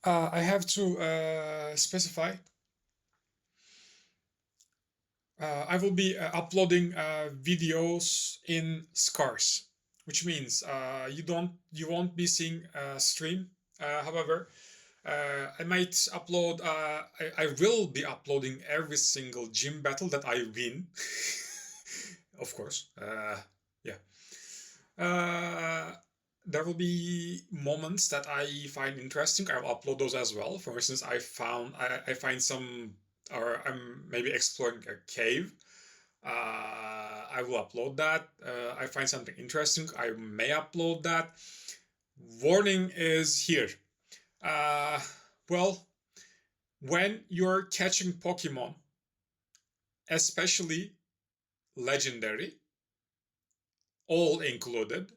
I have to specify. I will be uploading videos in scars, which means you won't be seeing stream. However, I might upload. I will be uploading every single gym battle that I win. Of course. Yeah. Uh, there will be moments that I find interesting. I'll upload those as well. For instance, I find some, or I'm maybe exploring a cave. I will upload that. I find something interesting. I may upload that. Warning is here. Uh, well, when you're catching Pokemon, especially legendary, all included.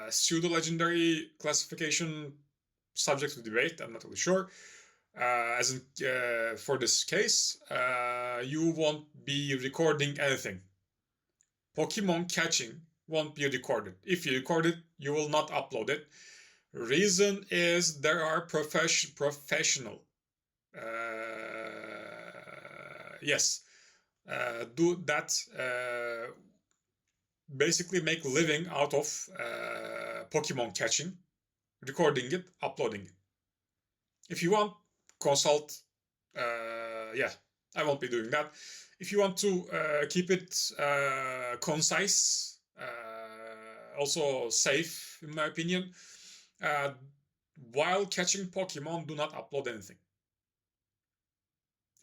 Pseudo legendary classification subject to debate. I'm not really sure. As in, for this case, you won't be recording anything. Pokemon catching won't be recorded. If you record it, you will not upload it. Reason is there are professional. Yes, do that. Basically make living out of Pokemon catching, recording it, uploading it. If you want, consult. Yeah, I won't be doing that. If you want to keep it concise, also safe, in my opinion, uh, while catching Pokemon, do not upload anything.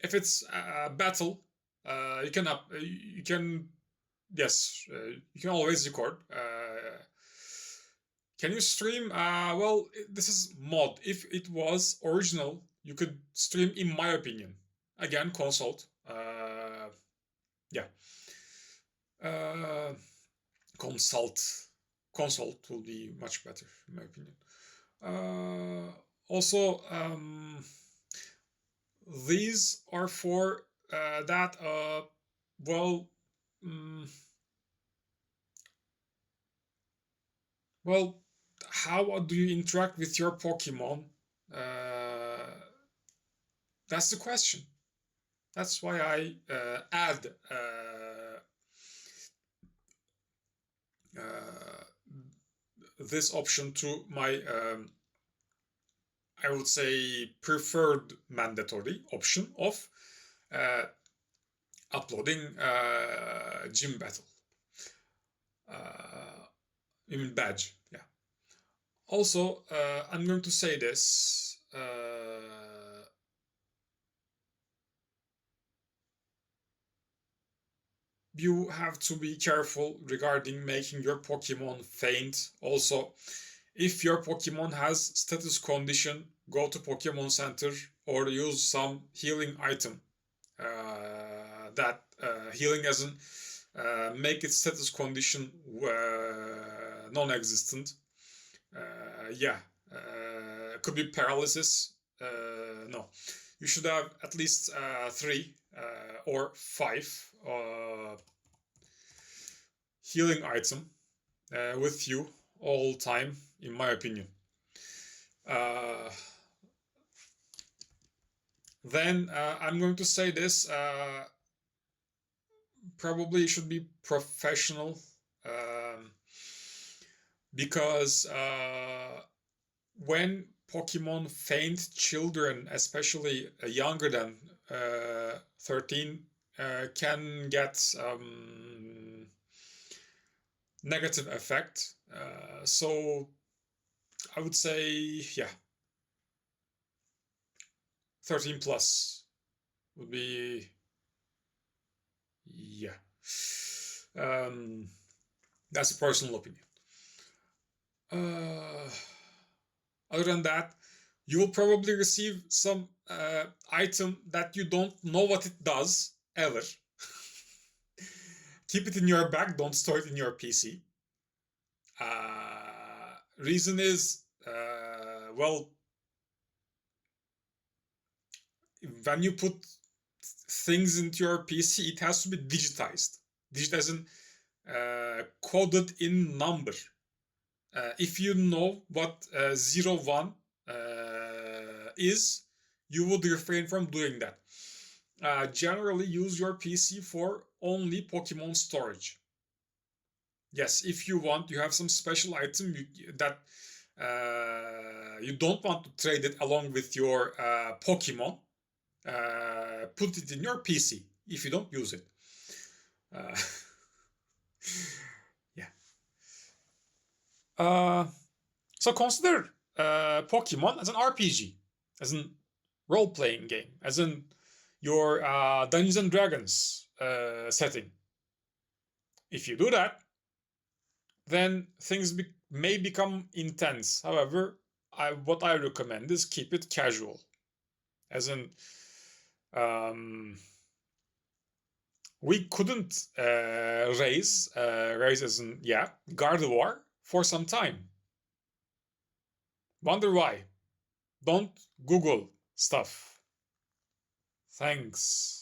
If it's a battle, you can yes, you can always record. Can you stream? Well, this is mod. If it was original, you could stream, in my opinion. Again, consult. Yeah. Uh, consult. Consult will be much better, in my opinion. Also, these are for that. Well, mm, well, how do you interact with your Pokemon? Uh, that's the question. That's why I add uh, this option to my, I would say, preferred mandatory option of uh, uploading gym battle. In badge, yeah. Also, I'm going to say this. You have to be careful regarding making your Pokemon faint. Also, if your Pokemon has status condition, go to Pokemon Center or use some healing item. That healing as in make its status condition non-existent. Yeah, could be paralysis. No, you should have at least three or five healing item with you all time, in my opinion. Uh, then I'm going to say this. Probably should be professional, um, because when Pokemon faint children, especially younger than 13, can get negative effect. So I would say, yeah, 13 plus would be, yeah. Um, that's a personal opinion. Uh, Other than that, you will probably receive some item that you don't know what it does ever. Keep it in your bag, don't store it in your PC. Reason is, well, when you put things into your PC, it has to be digitized. Digitized coded in number. If you know what 01 is, you would refrain from doing that. Generally use your PC for only Pokemon storage. Yes, if you want, you have some special item that you don't want to trade it along with your Pokemon, put it in your PC if you don't use it. Yeah. So consider Pokemon as an RPG, as a role-playing game, as in your Dungeons and Dragons setting. If you do that, then things may become intense. However, what I recommend is keep it casual. As in, we couldn't raise as in, Gardevoir for some time. Wonder why? Don't Google stuff. Thanks.